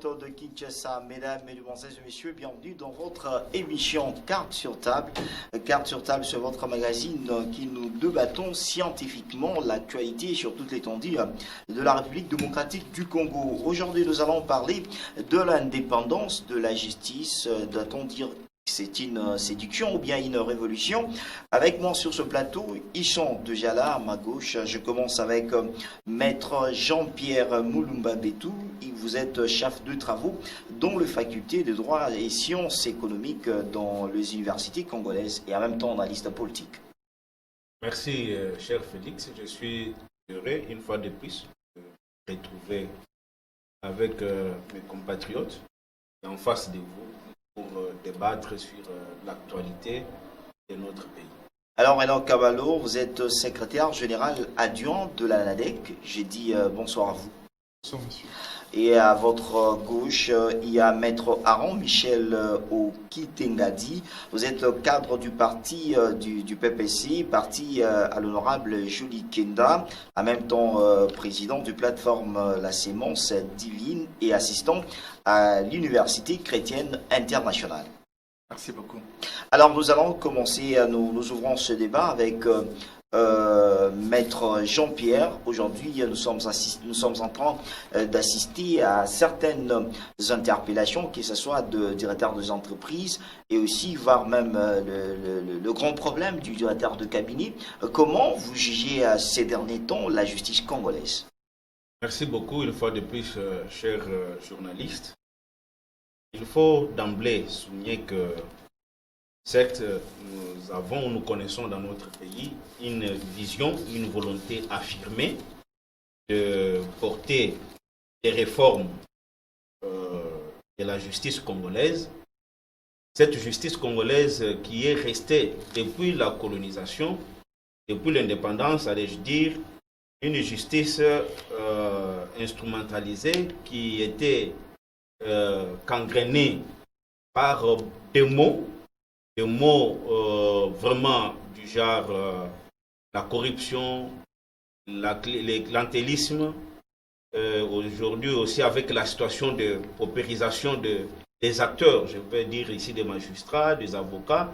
direct de Kinshasa. Mesdames, Mesdemoiselles et Messieurs, bienvenue dans votre émission Carte sur table. Carte sur table, c'est votre magazine qui nous débattons scientifiquement l'actualité sur toute l'étendue de la République démocratique du Congo. Aujourd'hui, nous allons parler de l'indépendance de la justice, doit-on dire c'est une séduction ou bien une révolution. Avec moi sur ce plateau, ils sont déjà là à ma gauche. Je commence avec Maître Jean-Pierre Moulumba Betou. Vous êtes chef de travaux dans la faculté de droit et sciences économiques dans les universités congolaises et en même temps analyste politique. Merci, cher Félix. Je suis heureux, une fois de plus, de me retrouver avec mes compatriotes en face de vous pour débattre sur l'actualité de notre pays. Alors, Renan Cavallo, vous êtes secrétaire général adjoint de la NADEC. J'ai dit bonsoir à vous. Bonsoir, monsieur. Et à votre gauche, il y a Maître Aaron Michel Okitengadi. Vous êtes cadre du parti du PPC, parti à l'honorable Julie Kenda, en même temps président du plateforme La Sémence Divine et assistant à l'Université chrétienne internationale. Merci beaucoup. Alors nous allons commencer, nous ouvrons ce débat avec Maître Jean-Pierre. Aujourd'hui, nous sommes en train d'assister à certaines interpellations, que ce soit de directeurs des entreprises et aussi, voire même le grand problème du directeur de cabinet. Comment vous jugez ces derniers temps la justice congolaise? Merci beaucoup, une fois de plus, cher journaliste. Il faut d'emblée souligner que certes, nous connaissons dans notre pays une vision, une volonté affirmée de porter des réformes de la justice congolaise. Cette justice congolaise qui est restée depuis la colonisation, depuis l'indépendance, allais-je dire, une justice instrumentalisée qui était gangrénée par des mots vraiment du genre la corruption, l'antélisme, aujourd'hui aussi avec la situation de paupérisation des acteurs, je vais dire ici des magistrats, des avocats,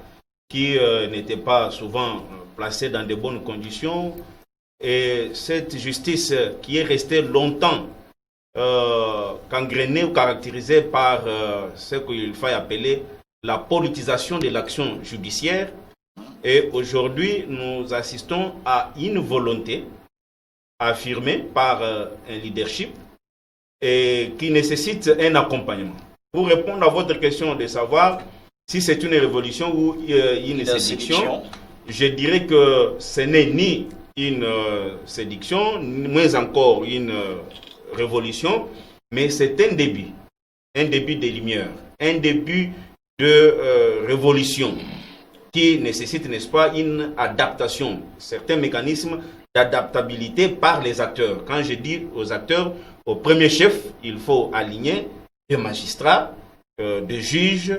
qui n'étaient pas souvent placés dans de bonnes conditions. Et cette justice qui est restée longtemps gangrénée ou caractérisée par ce qu'il faut appeler la politisation de l'action judiciaire. Et aujourd'hui, nous assistons à une volonté affirmée par un leadership et qui nécessite un accompagnement. Pour répondre à votre question de savoir si c'est une révolution ou une séduction, je dirais que ce n'est ni une séduction, moins encore une révolution, mais c'est un début de lumière, un début de révolution qui nécessite, n'est-ce pas, une adaptation, certains mécanismes d'adaptabilité par les acteurs. Quand je dis aux acteurs, au premier chef, il faut aligner des magistrats, des juges,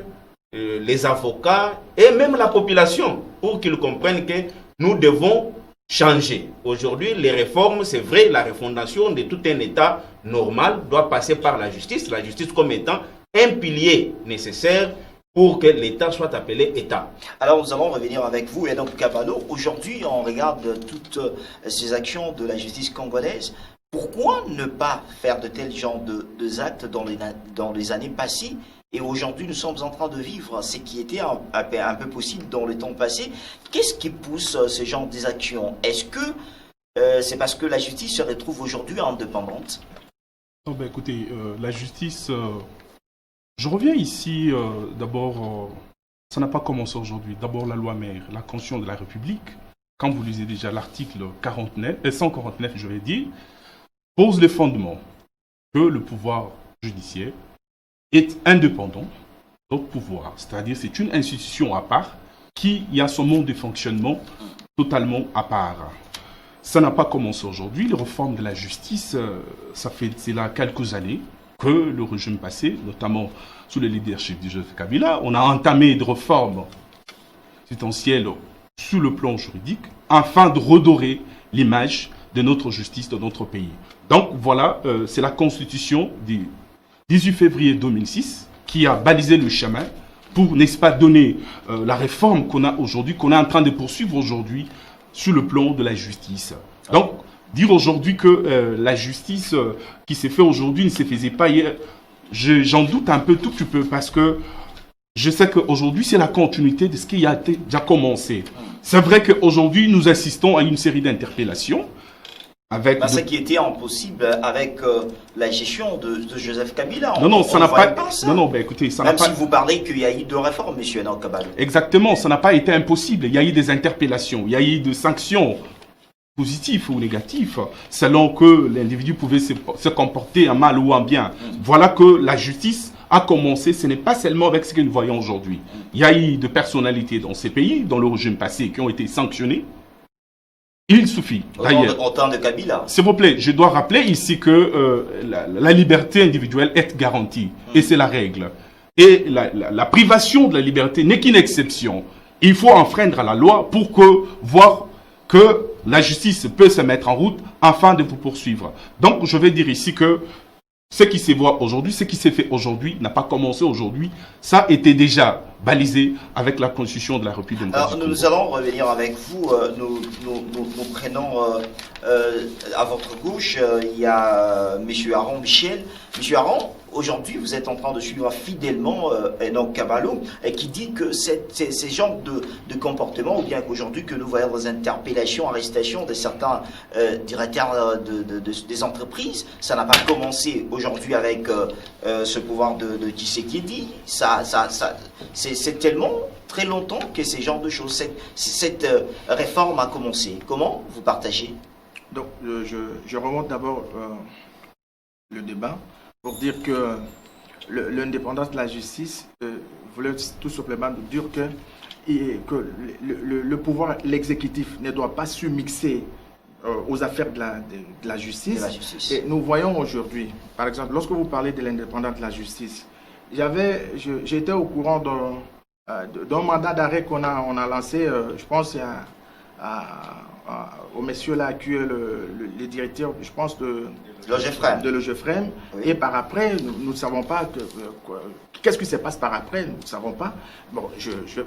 les avocats et même la population pour qu'ils comprennent que nous devons changer. Aujourd'hui, les réformes, c'est vrai, la refondation de tout un État normal doit passer par la justice comme étant un pilier nécessaire pour que l'État soit appelé État. Alors nous allons revenir avec vous, et donc Cavallo. Aujourd'hui, on regarde toutes ces actions de la justice congolaise. Pourquoi ne pas faire de tels genres d'actes dans les années passées? Et aujourd'hui, nous sommes en train de vivre ce qui était un peu possible dans le temps passé. Qu'est-ce qui pousse ce genre d'actions? Est-ce que c'est parce que la justice se retrouve aujourd'hui indépendante? Oh ben écoutez, la justice... Je reviens ici, d'abord, ça n'a pas commencé aujourd'hui. D'abord, la loi mère, la Constitution de la République, quand vous lisez déjà l'article 149, je vais dire, pose le fondement que le pouvoir judiciaire est indépendant d'autres pouvoirs. C'est-à-dire c'est une institution à part qui a son mode de fonctionnement totalement à part. Ça n'a pas commencé aujourd'hui. Les réformes de la justice, c'est là quelques années que le régime passé, notamment sous le leadership du Joseph Kabila, on a entamé des réformes substantielles sur le plan juridique afin de redorer l'image de notre justice dans notre pays. Donc voilà, c'est la constitution 18 février 2006, qui a balisé le chemin pour, n'est-ce pas, donner la réforme qu'on a aujourd'hui, qu'on est en train de poursuivre aujourd'hui sur le plan de la justice. Donc, dire aujourd'hui que la justice qui s'est fait aujourd'hui ne se faisait pas hier, j'en doute un peu tout petit peu parce que je sais qu'aujourd'hui, c'est la continuité de ce qui a été déjà commencé. C'est vrai qu'aujourd'hui, nous assistons à une série d'interpellations. Ce qui était impossible avec la gestion de Joseph Kabila. Non, ça n'a pas. Non, écoutez, ça n'a pas. Même si vous parlez qu'il y a eu de réformes, monsieur Enoch Kabalou. Exactement, ça n'a pas été impossible. Il y a eu des interpellations, il y a eu des sanctions positives ou négatives, selon que l'individu pouvait se comporter en mal ou en bien. Voilà que la justice a commencé, ce n'est pas seulement avec ce que nous voyons aujourd'hui. Il y a eu des personnalités dans ces pays, dans le régime passé, qui ont été sanctionnées. Il suffit, d'ailleurs. En temps de Kabila. S'il vous plaît, je dois rappeler ici que la liberté individuelle est garantie. Et c'est la règle. Et la privation de la liberté n'est qu'une exception. Il faut enfreindre à la loi pour voir que la justice peut se mettre en route afin de vous poursuivre. Donc, je vais dire ici que ce qui se voit aujourd'hui, ce qui s'est fait aujourd'hui, n'a pas commencé aujourd'hui. Ça a été déjà balisé avec la Constitution de la République démocratique. Alors, nous allons revenir avec vous. Nous prenons à votre gauche, il y a M. Aaron Michel. M. Aaron, aujourd'hui, vous êtes en train de suivre fidèlement Enoch Kabalou, qui dit que ces genres de comportements, ou bien qu'aujourd'hui que nous voyons des interpellations, arrestations de certains directeurs des entreprises, ça n'a pas commencé aujourd'hui avec ce pouvoir de Tshisekedi. C'est tellement très longtemps que ces genres de choses, cette réforme a commencé. Comment vous partagez? Donc, je remonte d'abord le débat pour dire que l'indépendance de la justice voulait tout simplement dire que le pouvoir, l'exécutif ne doit pas summixer aux affaires de la justice. Et nous voyons aujourd'hui, par exemple, lorsque vous parlez de l'indépendance de la justice, j'étais au courant d'un mandat d'arrêt qu'on a lancé, je pense, au monsieur là qui est le directeur, je pense, de l'OGEFREM. Oui. Et par après, nous ne savons pas qu'est-ce qui se passe par après, nous ne savons pas. Bon,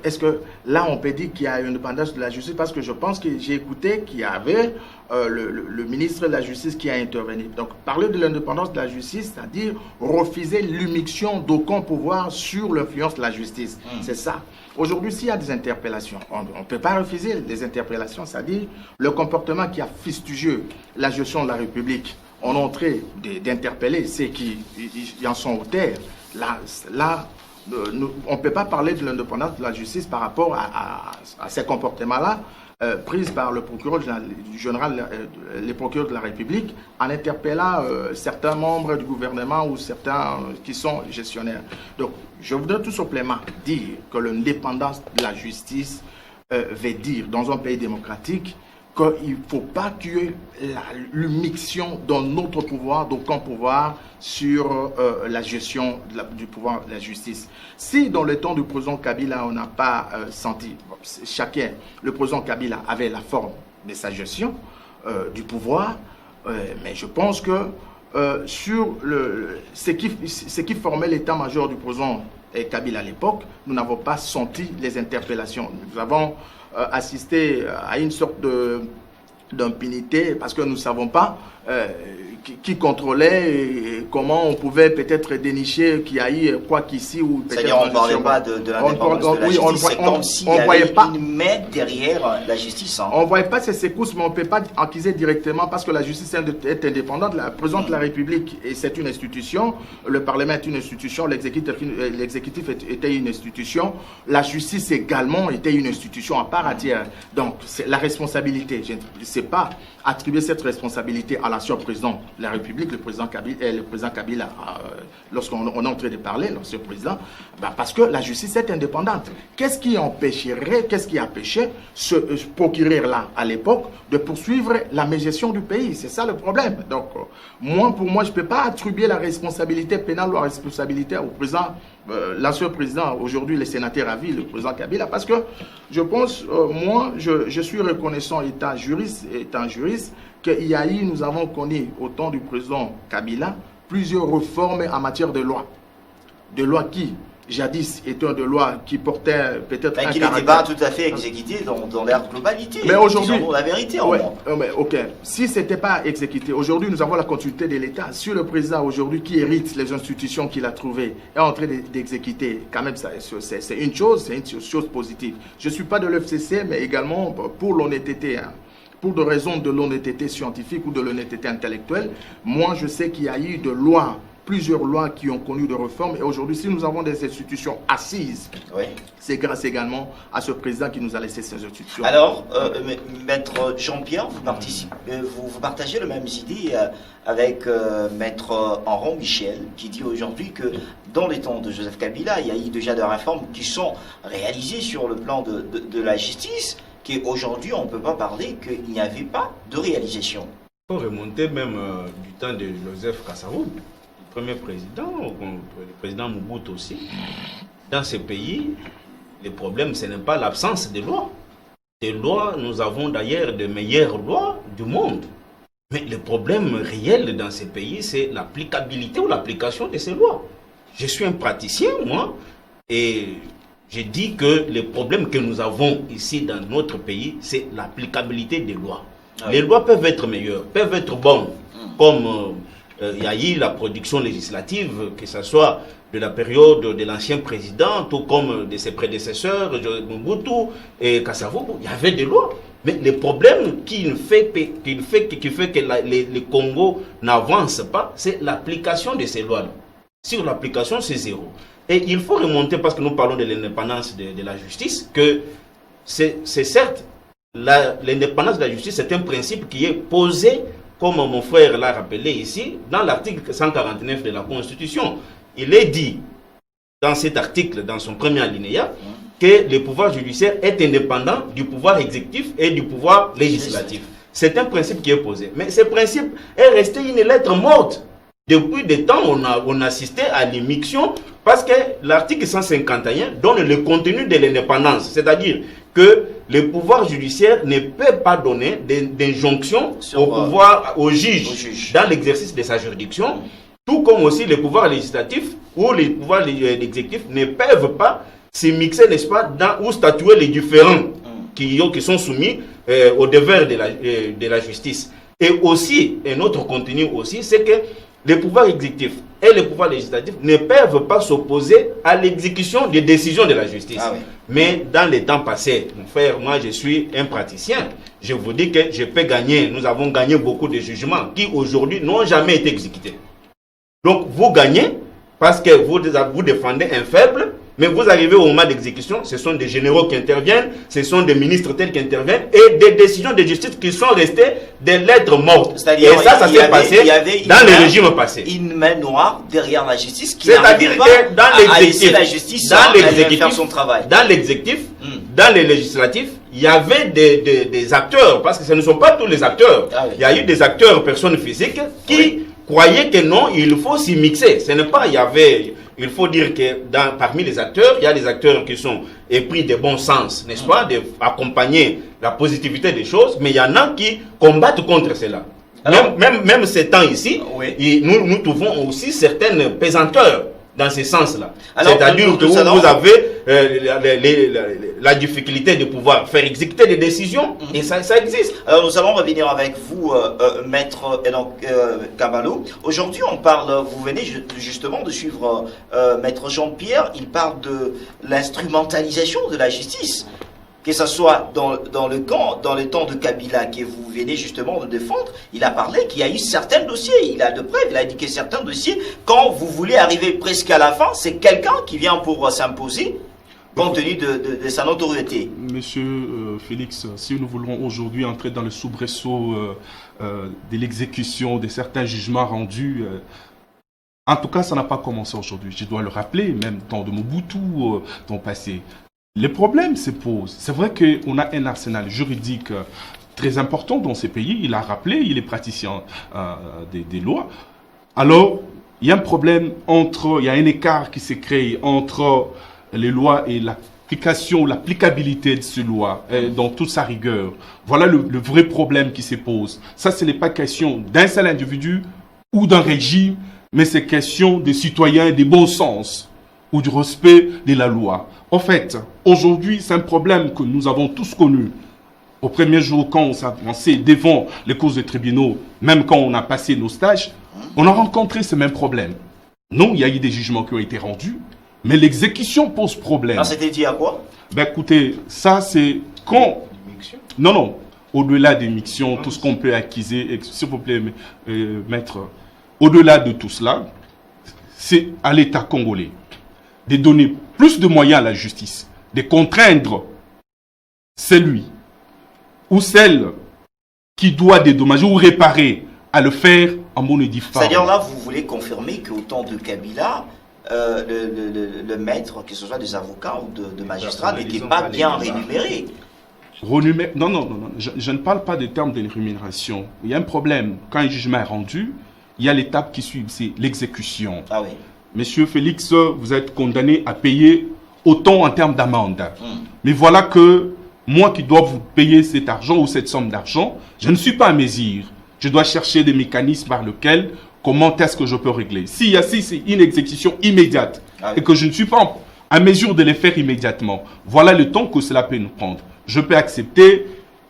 est-ce que là on peut dire qu'il y a une indépendance de la justice? Parce que je pense que j'ai écouté qu'il y avait le ministre de la Justice qui a intervenu. Donc parler de l'indépendance de la justice, c'est-à-dire refuser l'immixtion d'aucun pouvoir sur l'influence de la justice. C'est ça. Aujourd'hui, s'il y a des interpellations, on ne peut pas refuser des interpellations, c'est-à-dire le comportement qui a fustigé la gestion de la République. On est en train d'interpeller ceux qui en sont auteurs. Là, on ne peut pas parler de l'indépendance de la justice par rapport à ces comportements-là, pris par le procureur général, les procureurs de la République, en interpellant certains membres du gouvernement ou certains qui sont gestionnaires. Donc, je voudrais tout simplement dire que l'indépendance de la justice veut dire, dans un pays démocratique, qu'il ne faut pas qu'il y ait l'immixtion d'un autre pouvoir, d'aucun pouvoir, sur la gestion du pouvoir de la justice. Si dans le temps du président Kabila, on n'a pas senti, le président Kabila avait la forme de sa gestion du pouvoir, mais je pense que sur ce qui formait l'état-major du président Kabila à l'époque, nous n'avons pas senti les interpellations. Nous avons assisté à une sorte d'impunité parce que nous ne savons pas qui contrôlait et comment on pouvait peut-être dénicher qu'il y a eu quoi qu'ici ou peut-être... C'est-à-dire on ne parlait pas de l'indépendance de la justice, c'est comme s'il y avait une main derrière la justice. On ne voyait pas ces secousses, mais on ne peut pas accuser directement parce que la justice est indépendante. La présidente de la République, et c'est une institution, le Parlement est une institution, l'exécutif était une institution, la justice également était une institution à part entière. Donc la responsabilité, je ne sais pas attribuer cette responsabilité à l'ancien président de la République, le président Kabila, lorsqu'on est en train de parler, l'ancien président, parce que la justice est indépendante. Qu'est-ce qui empêcherait, qu'est-ce qui a empêché ce procureur-là, à l'époque, de poursuivre la mégestion du pays? C'est ça le problème. Donc, pour moi, je ne peux pas attribuer la responsabilité pénale ou la responsabilité au président, l'ancien président, aujourd'hui le sénateur à vie, le président Kabila, parce que je pense, je suis reconnaissant étant juriste, qu'il y a eu, nous avons connu au temps du président Kabila, plusieurs réformes en matière de loi. De lois qui, jadis, étaient des lois qui portaient peut-être un qui n'étaient pas tout à fait exécutées dans leur globalité. Mais aujourd'hui, la vérité en ok. Si ce n'était pas exécuté, aujourd'hui, nous avons la continuité de l'État. Si le président aujourd'hui qui hérite les institutions qu'il a trouvées est en train d'exécuter, quand même, c'est une chose positive. Je ne suis pas de l'FCC, mais également pour l'honnêteté. Pour des raisons de l'honnêteté scientifique ou de l'honnêteté intellectuelle, moi, je sais qu'il y a eu de lois, plusieurs lois qui ont connu de réformes. Et aujourd'hui, si nous avons des institutions assises, c'est grâce également à ce président qui nous a laissé ces institutions. Alors, Maître Jean-Pierre, vous partagez les mêmes idées avec Maître Henri Michel, qui dit aujourd'hui que dans les temps de Joseph Kabila, il y a eu déjà des réformes qui sont réalisées sur le plan de la justice, qu'aujourd'hui, on ne peut pas parler qu'il n'y avait pas de réalisation. Il faut remonter même du temps de Joseph Kasavubu, le premier président, le président Mobutu aussi. Dans ces pays, le problème, ce n'est pas l'absence de lois. Des lois, nous avons d'ailleurs de meilleures lois du monde. Mais le problème réel dans ces pays, c'est l'applicabilité ou l'application de ces lois. Je suis un praticien, moi, et je dis que le problème que nous avons ici dans notre pays, c'est l'applicabilité des lois. Les lois peuvent être meilleures, peuvent être bonnes, comme il y a eu la production législative, que ce soit de la période de l'ancien président, tout comme de ses prédécesseurs, Mobutu et Kasavubu, il y avait des lois. Mais le problème qui fait que le Congo n'avance pas, c'est l'application de ces lois-là. Sur l'application, c'est zéro. Et il faut remonter, parce que nous parlons de l'indépendance de la justice, que c'est certes, l'indépendance de la justice, c'est un principe qui est posé, comme mon frère l'a rappelé ici, dans l'article 149 de la Constitution. Il est dit, dans cet article, dans son premier alinéa, que le pouvoir judiciaire est indépendant du pouvoir exécutif et du pouvoir législatif. C'est un principe qui est posé. Mais ce principe est resté une lettre morte. Depuis des temps, on assistait à l'immixtion parce que l'article 151 donne le contenu de l'indépendance. C'est-à-dire que le pouvoir judiciaire ne peut pas donner d'injonction au juge dans l'exercice de sa juridiction, tout comme aussi les pouvoirs législatifs ou les pouvoirs exécutifs ne peuvent pas s'immiscer, n'est-ce pas, ou statuer les différends qui sont soumis au devoir de la justice. Et aussi, un autre contenu aussi, c'est que les pouvoirs exécutifs et les pouvoirs législatifs ne peuvent pas s'opposer à l'exécution des décisions de la justice. Mais dans les temps passés, mon frère, moi je suis un praticien. Je vous dis que je peux gagner. Nous avons gagné beaucoup de jugements qui aujourd'hui n'ont jamais été exécutés. Donc vous gagnez parce que vous défendez un faible, mais vous arrivez au moment d'exécution, ce sont des généraux qui interviennent, ce sont des ministres tels qui interviennent, et des décisions de justice qui sont restées des lettres mortes. Et ça s'est passé dans le régime passé. Une main noire derrière la justice qui n'arrive pas à laisser la justice faire son travail. Dans l'exécutif, dans les législatifs, il y avait des acteurs, parce que ce ne sont pas tous les acteurs. Il y a eu des acteurs, personnes physiques, qui croyaient que non, il faut s'y mixer. Ce n'est pas, il faut dire que parmi les acteurs, il y a des acteurs qui sont épris de bon sens, n'est-ce pas, d'accompagner la positivité des choses, mais il y en a qui combattent contre cela. Alors, même ces temps ici, nous trouvons aussi certaines pesanteurs dans ce sens-là. C'est-à-dire que vous avez la difficulté de pouvoir faire exécuter des décisions, et ça existe. Alors nous allons revenir avec vous, Maître Kabalo. Aujourd'hui, on parle, vous venez justement de suivre Maître Jean-Pierre, il parle de l'instrumentalisation de la justice. Que ce soit dans le temps de Kabila que vous venez justement de défendre, il a parlé qu'il y a eu certains dossiers, il a de preuves, il a dit que certains dossiers, quand vous voulez arriver presque à la fin, c'est quelqu'un qui vient pour s'imposer compte tenu de sa notoriété. Monsieur Félix, si nous voulons aujourd'hui entrer dans le soubresaut de l'exécution de certains jugements rendus, en tout cas, ça n'a pas commencé aujourd'hui. Je dois le rappeler, même dans de Mobutu, dans le passé. Les problèmes se posent. C'est vrai qu'on a un arsenal juridique très important dans ces pays. Il a rappelé, il est praticien des lois. Alors, il y a un problème il y a un écart qui s'est créé entre les lois et l'application, l'applicabilité de ces lois dans toute sa rigueur. Voilà le vrai problème qui se pose. Ça, ce n'est pas question d'un seul individu ou d'un régime, mais c'est question des citoyens, des bons sens ou du respect de la loi. En fait, aujourd'hui, c'est un problème que nous avons tous connu. Au premier jour, quand on s'avançait devant les causes des tribunaux, même quand on a passé nos stages, on a rencontré ce même problème. Non, il y a eu des jugements qui ont été rendus, mais l'exécution pose problème. Ah, c'était dit à quoi? Ben écoutez, ça c'est quand... Non, au-delà des mictions, tout ce qu'on peut acquiser, s'il vous plaît, maître, au-delà de tout cela, c'est à l'État congolais de donner plus de moyens à la justice, de contraindre celui ou celle qui doit dédommager ou réparer à le faire en bonne et due forme. C'est-à-dire là, vous voulez confirmer qu'au temps de Kabila, le maître, que ce soit des avocats ou de magistrats, n'était pas bien rémunéré. Non, je ne parle pas des termes de rémunération. Il y a un problème. Quand un jugement est rendu, il y a l'étape qui suit, c'est l'exécution. Ah oui. Monsieur Félix, vous êtes condamné à payer autant en termes d'amende. Mais voilà que moi qui dois vous payer cet argent ou cette somme d'argent, je ne suis pas à mesure. Je dois chercher des mécanismes par lesquels, comment est-ce que je peux régler. Si c'est une exécution immédiate et que je ne suis pas à mesure de les faire immédiatement, voilà le temps que cela peut nous prendre. Je peux accepter,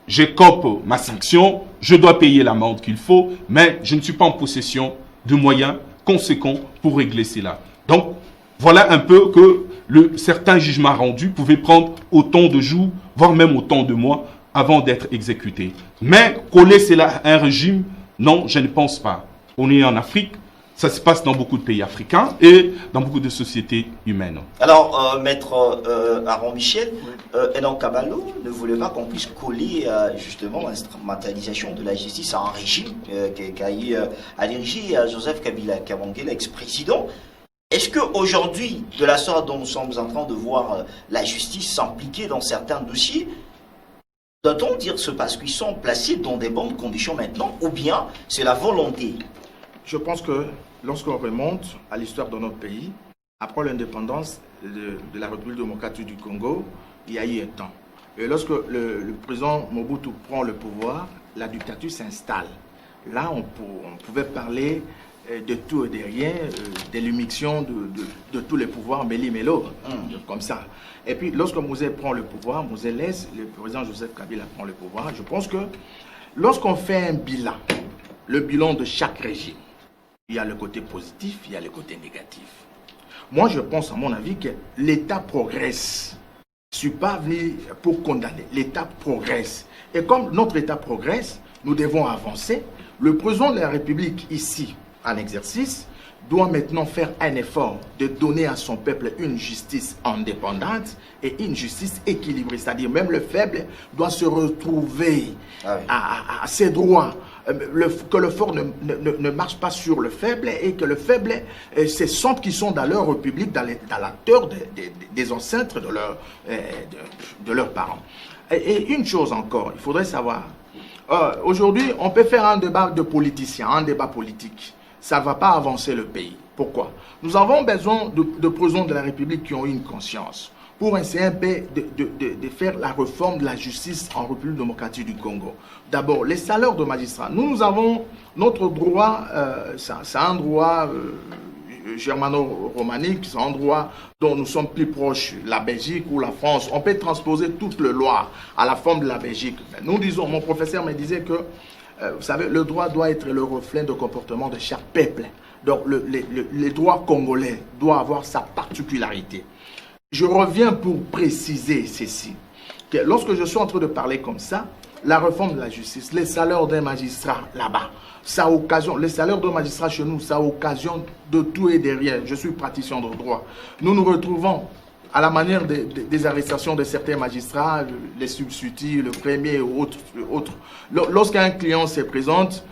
j'écope ma sanction, je dois payer l'amende qu'il faut, mais je ne suis pas en possession de moyens conséquents pour régler cela. Donc, voilà un peu que certains jugements rendus pouvaient prendre autant de jours, voire même autant de mois avant d'être exécutés. Mais coller cela à un régime, non, je ne pense pas. On est en Afrique, ça se passe dans beaucoup de pays africains et dans beaucoup de sociétés humaines. Alors, maître Aaron Michel, Enoch Kabalo ne voulait pas qu'on puisse coller justement l'instrumentalisation de la justice à un régime qu'a eu à diriger Joseph Kabila Kabange, l'ex-président. Est-ce qu'aujourd'hui, de la sorte dont nous sommes en train de voir la justice s'impliquer dans certains dossiers, doit-on dire ce parce qu'ils sont placés dans des bonnes conditions maintenant, ou bien c'est la volonté? Je pense que lorsqu'on remonte à l'histoire de notre pays, après l'indépendance de la République démocratique du Congo, il y a eu un temps. Et lorsque le président Mobutu prend le pouvoir, la dictature s'installe. Là, on pouvait parler de tout et de rien, de l'émission de tous les pouvoirs méli-mélo, comme ça. Et puis, lorsque Mouzé prend le pouvoir, Mouzé laisse, le président Joseph Kabila prend le pouvoir, je pense que lorsqu'on fait un bilan, le bilan de chaque régime, il y a le côté positif, il y a le côté négatif. Moi, je pense, à mon avis, que l'État progresse. Je ne suis pas venu pour condamner. L'État progresse. Et comme notre État progresse, nous devons avancer. Le président de la République, ici, en exercice, doit maintenant faire un effort de donner à son peuple une justice indépendante et une justice équilibrée. C'est-à-dire même le faible doit se retrouver à ses droits. Que le fort ne marche pas sur le faible et que le faible se sente qu'ils sont dans leur république, dans la terre des ancêtres de leurs parents. Et une chose encore, il faudrait savoir, aujourd'hui on peut faire un débat de politiciens, un débat politique. Ça ne va pas avancer le pays. Pourquoi? Nous avons besoin de présidents de la République qui ont une conscience pour essayer un peu de faire la réforme de la justice en République démocratique du Congo. D'abord, les salaires de magistrats. Nous avons notre droit, c'est un droit germano-romanique, c'est un droit dont nous sommes plus proches, la Belgique ou la France. On peut transposer toute les lois à la forme de la Belgique. Nous disons, mon professeur me disait que vous savez, le droit doit être le reflet de comportement de chaque peuple. Donc, le droit congolais doit avoir sa particularité. Je reviens pour préciser ceci, que lorsque je suis en train de parler comme ça, la réforme de la justice, les salaires d'un magistrat là-bas, ça occasionne, les salaires d'un magistrat chez nous, ça occasionne de tout et de rien. Je suis praticien de droit. Nous nous retrouvons à la manière des arrestations de certains magistrats, les substituts, le premier ou autres. Lorsqu'un client se présente,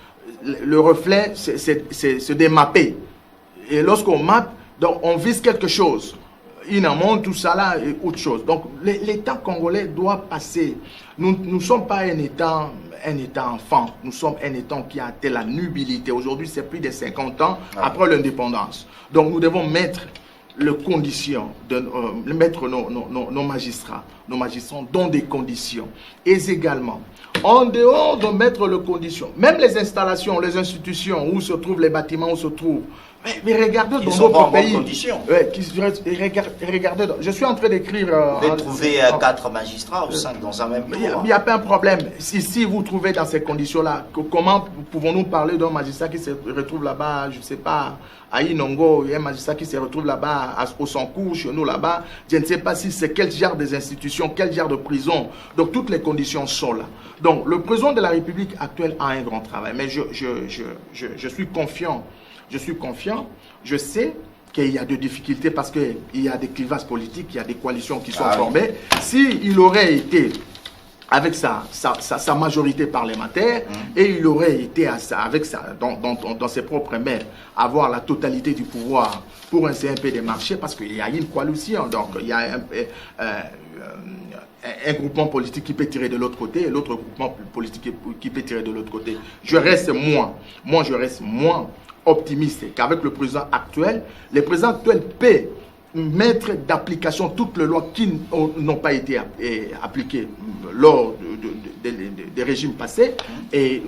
le reflet, c'est de mapper. Et lorsqu'on mappe, donc on vise quelque chose. Une amende, tout ça là, et autre chose. Donc l'État congolais doit passer. Nous ne sommes pas un État enfant. Nous sommes un État qui a atteint la nubilité. Aujourd'hui, c'est plus de 50 ans après l'indépendance. Donc nous devons mettre les conditions, mettre nos magistrats dans des conditions. Et également, en dehors de mettre les conditions, même les installations, les institutions, où se trouvent les bâtiments, où se trouvent Mais regardez dans d'autres pays. Regardez, je suis en train d'écrire. Vous pouvez trouver 4 magistrats ou 5 dans un même cours. Il n'y a pas un problème. Si vous trouvez dans ces conditions-là, comment pouvons-nous parler d'un magistrat qui se retrouve là-bas, je ne sais pas, à Inongo, il y a un magistrat qui se retrouve là-bas, au Sancourt, chez nous là-bas. Je ne sais pas si c'est quel genre des institutions, quel genre de prison. Donc toutes les conditions sont là. Donc le président de la République actuelle a un grand travail. Mais je suis confiant. Je suis confiant, je sais qu'il y a des difficultés parce qu'il y a des clivages politiques, il y a des coalitions qui sont formées. S'il aurait été avec sa majorité parlementaire et il aurait été avec dans ses propres mains avoir la totalité du pouvoir pour un CMP des marchés, parce qu'il y a une coalition, donc il y a un groupement politique qui peut tirer de l'autre côté et l'autre groupement politique qui peut tirer de l'autre côté. Je reste moins optimiste qu'avec le président actuel. Le président actuel peut mettre d'application toutes les lois qui n'ont pas été appliquées lors des régimes passés, et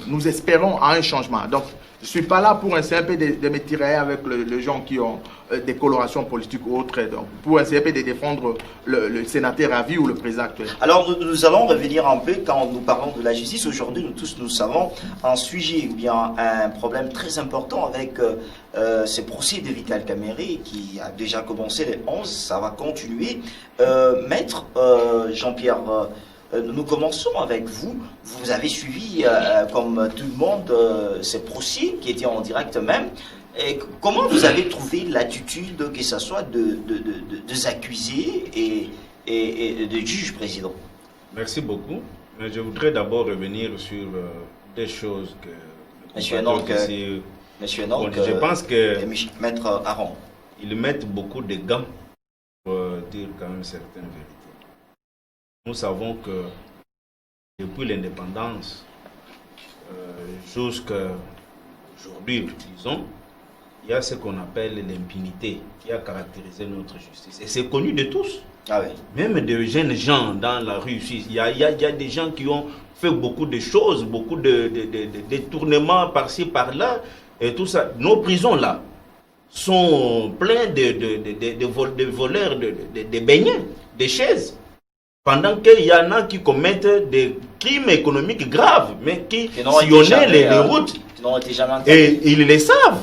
nous espérons à un changement. Donc je ne suis pas là pour essayer un peu de me tirer avec les gens qui ont des colorations politiques ou autres, donc pour essayer un peu de défendre le sénateur à vie ou le président actuel. Alors nous allons revenir un peu quand nous parlons de la justice. Aujourd'hui, nous tous nous savons un sujet, bien un problème très important avec ce procès de Vital Kamerhe qui a déjà commencé le 11, ça va continuer. Maître Jean-Pierre, nous commençons avec vous. Vous avez suivi, comme tout le monde, ces procès qui étaient en direct même. Et comment vous avez trouvé l'attitude, que ce soit des accusés et de juges, président? Merci beaucoup. Mais je voudrais d'abord revenir sur des choses que... Monsieur Enoch, je pense que... Maître Aron. Ils mettent beaucoup de gants pour dire quand même certaines vérités. Nous savons que depuis l'indépendance, jusqu'à aujourd'hui, disons, il y a ce qu'on appelle l'impunité qui a caractérisé notre justice. Et c'est connu de tous. Ah oui. Même de jeunes gens dans la rue. Il y a des gens qui ont fait beaucoup de choses, beaucoup de détournements par-ci, par-là, et tout ça. Nos prisons là sont pleines de voleurs, de beignets, de chaises. Pendant qu'il y en a qui commettent des crimes économiques graves, mais qui sillonnaient les routes. Qui n'ont été jamais et ils les savent.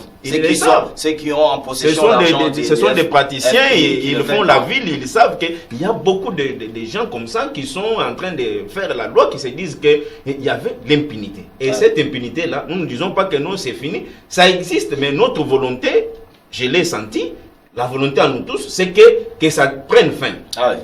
Ceux qui ont en possession ce sont des praticiens et ils font la ville. Ils savent qu'il y a beaucoup de gens comme ça qui sont en train de faire la loi, qui se disent qu'il y avait l'impunité. Et cette impunité-là, nous ne disons pas que non, c'est fini. Ça existe, mais notre volonté, je l'ai senti, la volonté à nous tous, c'est que ça prenne fin.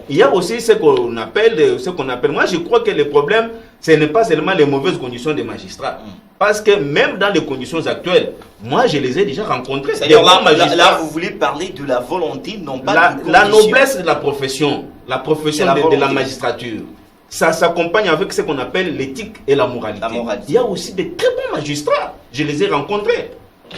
Il y a aussi ce qu'on appelle, moi je crois que le problème, ce n'est pas seulement les mauvaises conditions des magistrats. Parce que même dans les conditions actuelles, moi je les ai déjà rencontrés. Là, vous voulez parler de la volonté, non pas de la noblesse de la profession de la magistrature. Ça s'accompagne avec ce qu'on appelle l'éthique et la moralité. Il y a aussi de très bons magistrats, je les ai rencontrés.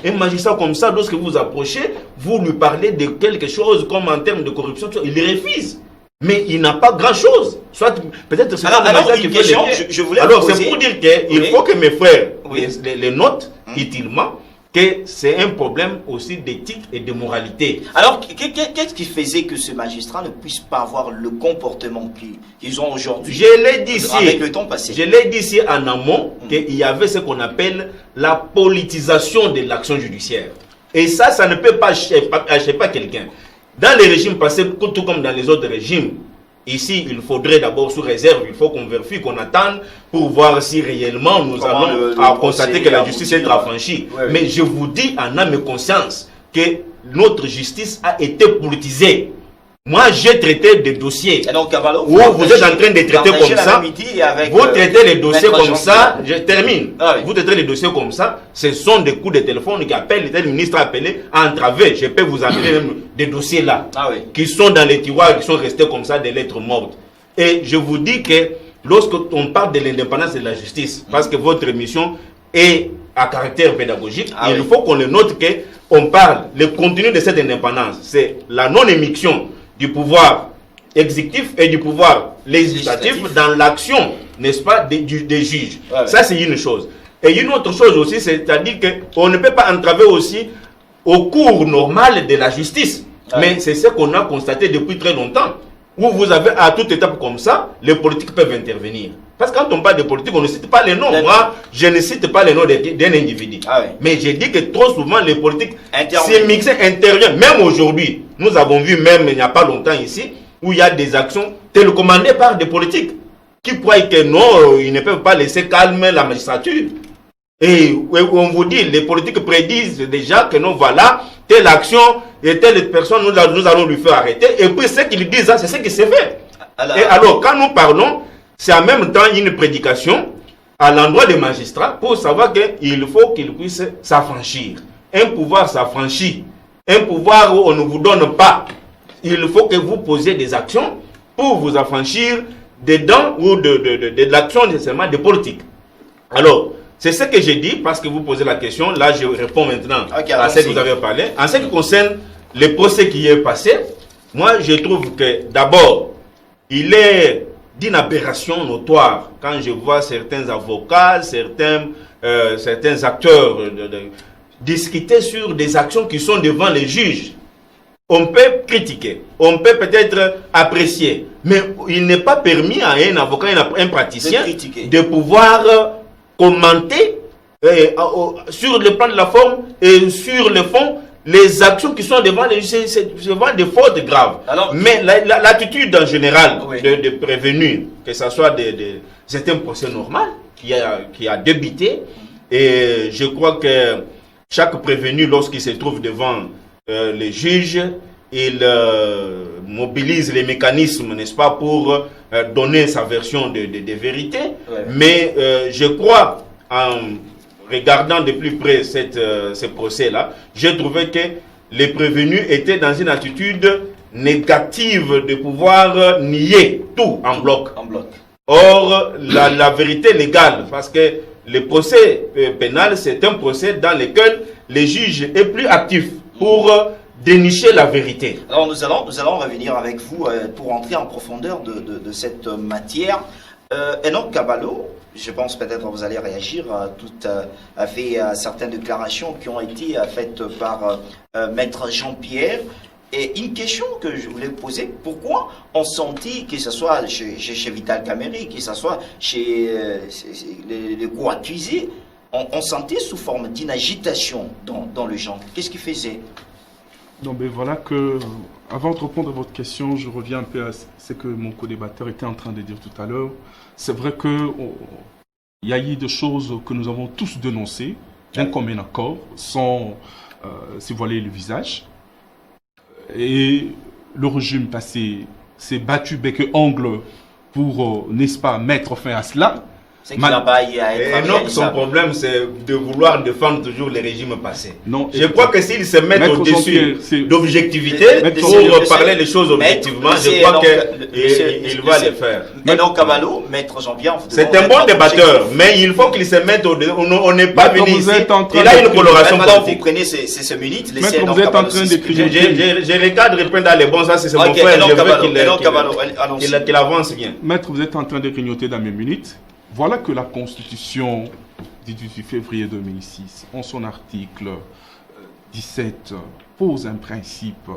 Un magistrat comme ça, lorsque vous approchez, vous lui parlez de quelque chose comme en termes de corruption, il refuse. Mais il n'a pas grand-chose. Soit peut-être c'est une question. Alors c'est pour dire qu'il faut que mes frères les notent utilement que c'est un problème aussi d'éthique et de moralité. Alors qu'est-ce qui faisait que ce magistrat ne puisse pas avoir le comportement qu'ils ont aujourd'hui? Je l'ai dit ici. Avec le temps passé. Je l'ai dit ici en amont qu'il y avait ce qu'on appelle la politisation de l'action judiciaire. Et ça ne peut pas échapper quelqu'un. Dans les régimes passés, tout comme dans les autres régimes, ici, il faudrait d'abord sous réserve, il faut qu'on vérifie, qu'on attende pour voir si réellement nous allons constater que la justice est affranchie. Mais je vous dis en âme et conscience que notre justice a été politisée. Moi, j'ai traité des dossiers où vous êtes en train de traiter comme ça. Vous traitez les dossiers comme ça. Je termine. Vous traitez les dossiers comme ça. Ce sont des coups de téléphone qui appellent, le ministre a appelé à entraver. Je peux vous amener même des dossiers là qui sont dans les tiroirs, qui sont restés comme ça, des lettres mortes. Et je vous dis que lorsqu'on parle de l'indépendance de la justice, parce que votre émission est à caractère pédagogique, il faut qu'on le note qu'on parle, le contenu de cette indépendance, c'est la non-émission du pouvoir exécutif et du pouvoir législatif dans l'action, n'est-ce pas, des juges. Ça, c'est une chose. Et une autre chose aussi, c'est-à-dire qu'on ne peut pas entraver aussi au cours normal de la justice. Mais c'est ce qu'on a constaté depuis très longtemps. Où vous avez à toute étape comme ça, les politiques peuvent intervenir. Parce que quand on parle de politique, on ne cite pas les noms. Moi, je ne cite pas les noms d'un individu. Mais j'ai dit que trop souvent, les politiques s'est mixé interviennent. Même aujourd'hui, nous avons vu même il n'y a pas longtemps ici, où il y a des actions télécommandées par des politiques qui croient que non, ils ne peuvent pas laisser calmer la magistrature. Et on vous dit, les politiques prédisent déjà que non, voilà, telle action et telle personne, nous allons lui faire arrêter. Et puis ce qu'ils disent, c'est ce qui s'est fait. Et alors, quand nous parlons, c'est en même temps une prédication à l'endroit des magistrats pour savoir qu'il faut qu'ils puissent s'affranchir. Un pouvoir s'affranchit. Un pouvoir où on ne vous donne pas. Il faut que vous posiez des actions pour vous affranchir des dents ou de l'action nécessairement des politiques. Alors, c'est ce que j'ai dit parce que vous posez la question. Là, je réponds maintenant à ce que vous avez parlé. En ce qui concerne le procès qui est passé, moi, je trouve que d'abord, il est d'une aberration notoire quand je vois certains avocats, certains acteurs discuter sur des actions qui sont devant les juges. On peut critiquer, on peut peut-être apprécier, mais il n'est pas permis à un avocat, un praticien de pouvoir commenter sur le plan de la forme et sur le fond les actions qui sont devant les juges, c'est devant des fautes graves. Alors, mais l'attitude en général de prévenir, que ce soit c'est un procès normal qui a débuté, et je crois que chaque prévenu, lorsqu'il se trouve devant les juges, il mobilise les mécanismes, n'est-ce pas, pour donner sa version de vérité. Mais je crois, en regardant de plus près ce procès-là, j'ai trouvé que les prévenus étaient dans une attitude négative de pouvoir nier tout en bloc. Or, la vérité légale, parce que le procès pénal, c'est un procès dans lequel les juges est plus actif pour dénicher la vérité. Alors nous allons revenir avec vous pour entrer en profondeur de cette matière. Enoch Caballo, je pense peut-être que vous allez réagir tout à fait à certaines déclarations qui ont été faites par Maître Jean-Pierre. Et une question que je voulais poser, pourquoi on sentit, que ce soit chez Vital Kamerhe, que ce soit chez les co-accusés, on sentait sous forme d'une agitation dans le genre. Qu'est-ce qu'il faisait? Non, mais voilà que, avant de répondre à votre question, je reviens un peu à ce que mon co-débatteur était en train de dire tout à l'heure. C'est vrai qu'il y a eu des choses que nous avons tous dénoncées, d'un commun accord, sans se voiler le visage. Et le régime passé s'est battu bec et ongle pour, n'est-ce pas, mettre fin à cela. C'est qu'il n'a pas y à être. Et son problème, c'est de vouloir défendre toujours les régimes passés. Non, je crois que s'il se met au-dessus d'objectivité pour parler les choses objectivement, je crois qu'il va le faire. Enoch Caballo, Maître Jean-Pierre, c'est un bon débatteur, mais il faut qu'il se mette on n'est pas venu ici. Il a une coloration politique. Vous prenez ces minutes, laissez Enoch Caballo. Je regarde répondre dans les bons sens, c'est mon frère, je veux qu'il avance bien. Maître, vous êtes en train de grignoter dans mes minutes. Voilà que la Constitution du 18 février 2006, en son article 17, pose un principe.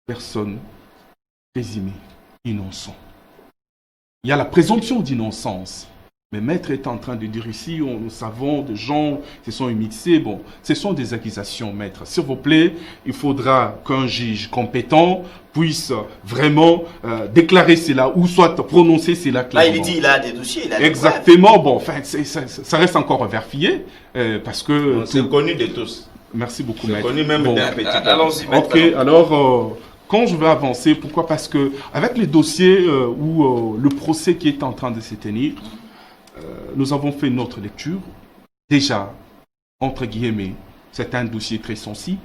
Personne présumée innocent. Il y a la présomption d'innocence. Mais Maître est en train de dire ici, nous savons des gens qui sont mixés. Bon, ce sont des accusations, Maître. S'il vous plaît, il faudra qu'un juge compétent puisse vraiment déclarer cela ou soit prononcer cela clairement. Là, il dit il a des dossiers, il a des exactement. Bon, enfin, ça reste encore vérifié parce que... C'est connu de tous. Merci beaucoup, Maître. C'est connu même d'un petit. Allons-y, Maître. Ok, alors... quand je vais avancer, pourquoi? Parce que avec les dossiers ou le procès qui est en train de se tenir, nous avons fait notre lecture. Déjà, entre guillemets, c'est un dossier très sensible.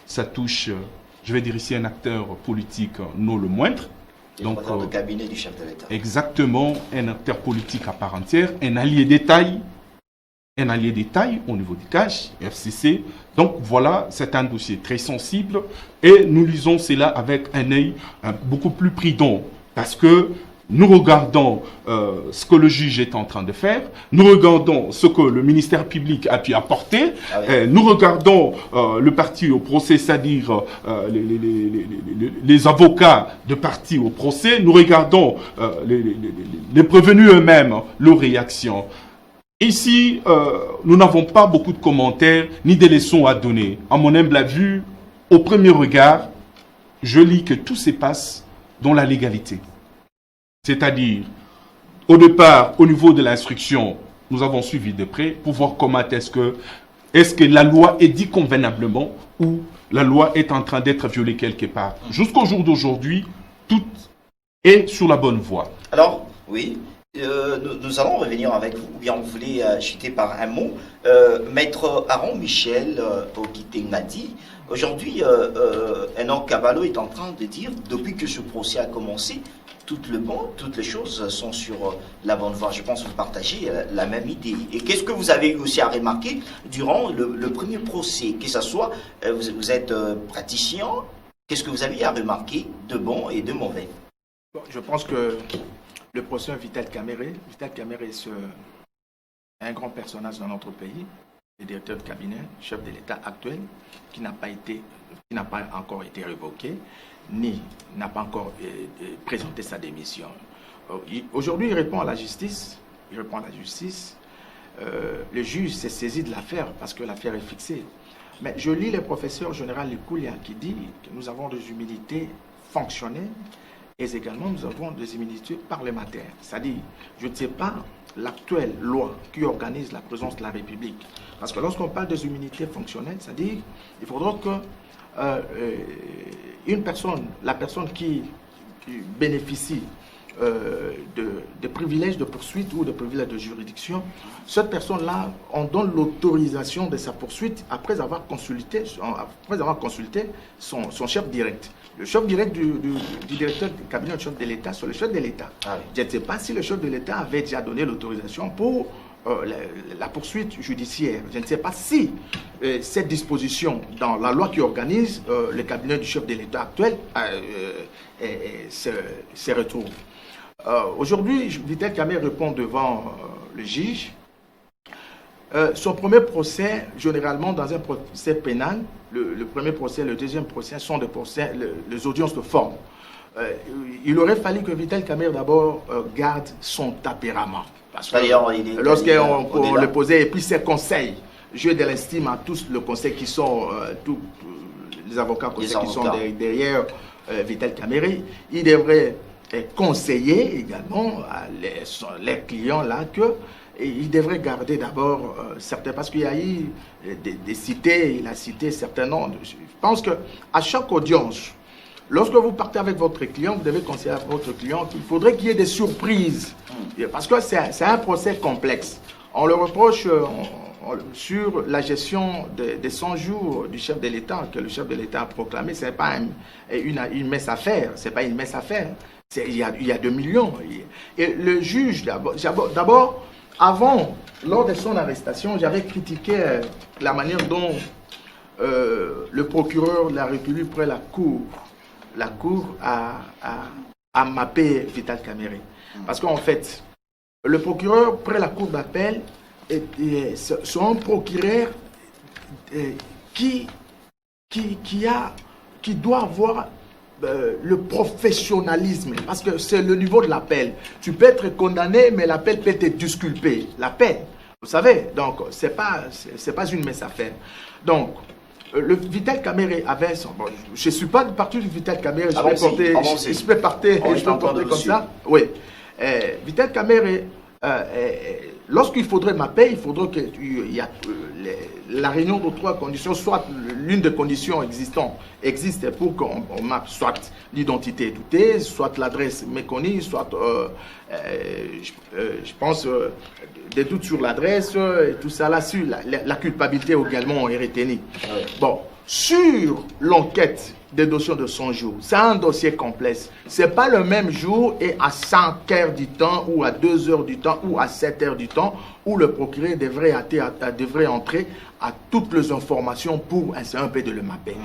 Ça touche, je vais dire ici, un acteur politique non le moindre. Donc, le cabinet du chef de l'État. Exactement, un acteur politique à part entière, un allié détail au niveau du CAJ, FCC. Donc voilà, c'est un dossier très sensible et nous lisons cela avec un œil beaucoup plus prudent parce que nous regardons ce que le juge est en train de faire, nous regardons ce que le ministère public a pu apporter, nous regardons le parti au procès, c'est-à-dire les avocats de parti au procès, nous regardons les prévenus eux-mêmes, leurs réactions. Ici, nous n'avons pas beaucoup de commentaires ni de leçons à donner. À mon humble avis, au premier regard, je lis que tout se passe dans la légalité. C'est-à-dire, au départ, au niveau de l'instruction, nous avons suivi de près pour voir comment est-ce que la loi est dit convenablement ou la loi est en train d'être violée quelque part. Jusqu'au jour d'aujourd'hui, tout est sur la bonne voie. Alors, oui, nous allons revenir avec vous, ou bien on voulait chuter par un mot. Maître Aaron Michel Okitengadi, aujourd'hui, Enoch Cavallo est en train de dire, depuis que ce procès a commencé, toutes les choses sont sur la bonne voie. Je pense que vous partagez la même idée. Et qu'est-ce que vous avez eu aussi à remarquer durant le premier procès? Que ce soit, vous êtes praticien, qu'est-ce que vous avez à remarquer de bon et de mauvais? Je pense que le procès Vital Kamerhe est un grand personnage dans notre pays, le directeur de cabinet, chef de l'État actuel, qui n'a pas encore été révoqué, ni n'a pas encore présenté sa démission. Aujourd'hui, il répond à la justice. Le juge s'est saisi de l'affaire parce que l'affaire est fixée. Mais je lis le professeur général Likoulia qui dit que nous avons des humilités fonctionnelles et également nous avons des humilités parlementaires. C'est-à-dire, je ne sais pas l'actuelle loi qui organise la présence de la République. Parce que lorsqu'on parle des humilités fonctionnelles, c'est-à-dire il faudra que la personne qui bénéficie de privilèges de poursuite ou de privilèges de juridiction, cette personne-là, on donne l'autorisation de sa poursuite après avoir consulté son chef direct. Le chef direct du directeur du cabinet du chef de l'État, c'est le chef de l'État. Je ne sais pas si le chef de l'État avait déjà donné l'autorisation pour la poursuite judiciaire. Je ne sais pas si cette disposition dans la loi qui organise le cabinet du chef de l'État actuel se retrouve. Aujourd'hui, Vital Kamerhe répond devant le juge. Son premier procès, généralement dans un procès pénal, le premier procès, le deuxième procès sont des procès, les audiences de forme. Il aurait fallu que Vital Kamerhe d'abord garde son tempérament. Parce que lorsqu'on le posait, et puis ses conseils, je de l'estime à tous les conseils qui sont, tous les avocats qui sont derrière Vital Kamerhe, il devrait conseiller également à les clients là que il devrait garder d'abord certains, parce qu'il y a eu des cités, il a cité certains noms. Je pense qu'à chaque audience, lorsque vous partez avec votre client, vous devez conseiller à votre client qu'il faudrait qu'il y ait des surprises. Parce que c'est un procès complexe. On le reproche sur la gestion des 100 jours du chef de l'État, que le chef de l'État a proclamé. Ce n'est pas une messe à faire. C'est pas une messe à faire. Il y a 2 millions. Et le juge, d'abord, lors de son arrestation, j'avais critiqué la manière dont le procureur de la République près la Cour a mappé Vital Kamerhe. Parce qu'en fait, le procureur près la Cour d'appel c'est un procureur qui doit avoir le professionnalisme, parce que c'est le niveau de l'appel. Tu peux être condamné, mais l'appel peut te disculper. L'appel, vous savez, donc c'est pas une messe à faire. Donc, le Vital Kamerhe avait son... Bon, je ne suis pas parti du Vital Kamerhe, je peux partir comme ça. Oui. Vital Kamerhe, lorsqu'il faudrait mapper, il faudrait qu'il y a la réunion de 3 conditions, soit l'une des conditions existe pour qu'on mappe soit l'identité doutée, soit l'adresse méconnue, soit, je pense, des doutes sur l'adresse, et tout ça là, sur la culpabilité également est retenue. Bon, sur l'enquête des dossiers de 100 jours, c'est un dossier complexe. Ce n'est pas le même jour et à 5 heures du temps, ou à 2 heures du temps, ou à 7 heures du temps, où le procureur devrait entrer à toutes les informations pour essayer un peu de le mapper.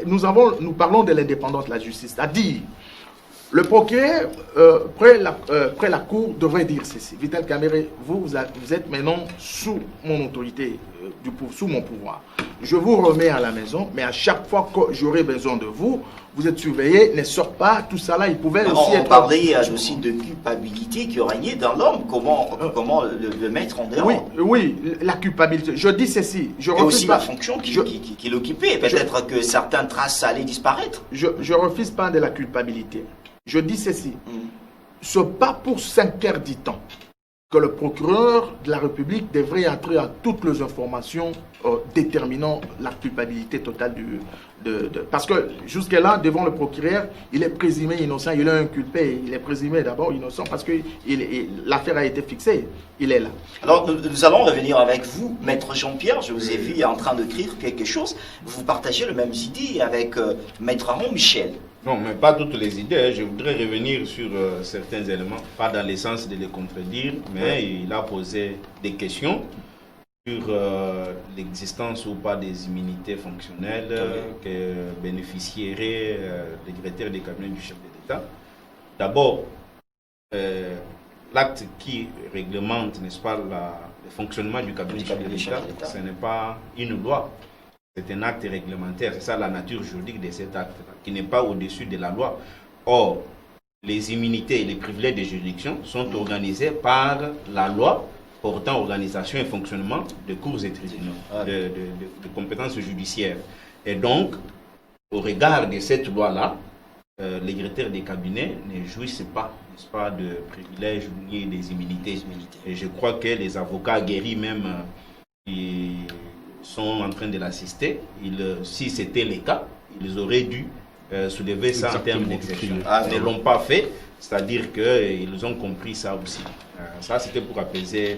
Nous parlons de l'indépendance de la justice, c'est-à-dire, Le procureur, près la cour, devrait dire ceci. Vital Kamerhe, vous êtes maintenant sous mon autorité, sous mon pouvoir. Je vous remets à la maison, mais à chaque fois que j'aurai besoin de vous, vous êtes surveillé, ne sort pas, tout ça là, il pouvait aussi être... On parlait aussi de culpabilité qui régnait dans l'homme, comment le mettre en dehors. Oui, la culpabilité. Je dis ceci. Et aussi la fonction qu'il occupait. Peut-être que certaines traces allaient disparaître. Je refuse pas de la culpabilité. Je dis ceci. Ce n'est pas pour 5 heures du temps que le procureur de la République devrait entrer à toutes les informations déterminant la culpabilité totale parce que jusque-là, devant le procureur, il est présumé innocent, il est inculpé, il est présumé d'abord innocent parce que l'affaire a été fixée, il est là. Alors, nous allons revenir avec vous, Maître Jean-Pierre, je vous ai vu en train d'écrire quelque chose, vous partagez les mêmes idées avec Maître Aron Michel. Non, mais pas toutes les idées. Je voudrais revenir sur certains éléments, pas dans le sens de les contredire, mais il a posé des questions sur l'existence ou pas des immunités fonctionnelles que bénéficieraient les directeurs des cabinets du chef de l'État. D'abord, l'acte qui réglemente, n'est-ce pas, le fonctionnement du cabinet du chef de l'État, ce n'est pas une loi. C'est un acte réglementaire, c'est ça la nature juridique de cet acte-là, qui n'est pas au-dessus de la loi. Or, les immunités et les privilèges de juridiction sont organisés par la loi portant organisation et fonctionnement de cours et tribunaux, de compétences judiciaires. Et donc, au regard de cette loi-là, les directeurs des cabinets ne jouissent pas, n'est-ce pas, de privilèges ni des immunités. Et je crois que les avocats guéris même qui sont en train de l'assister, si c'était le cas, ils auraient dû soulever ça en termes d'exception. Ils ne l'ont pas fait, c'est-à-dire qu'ils ont compris ça aussi. Ça, c'était pour apaiser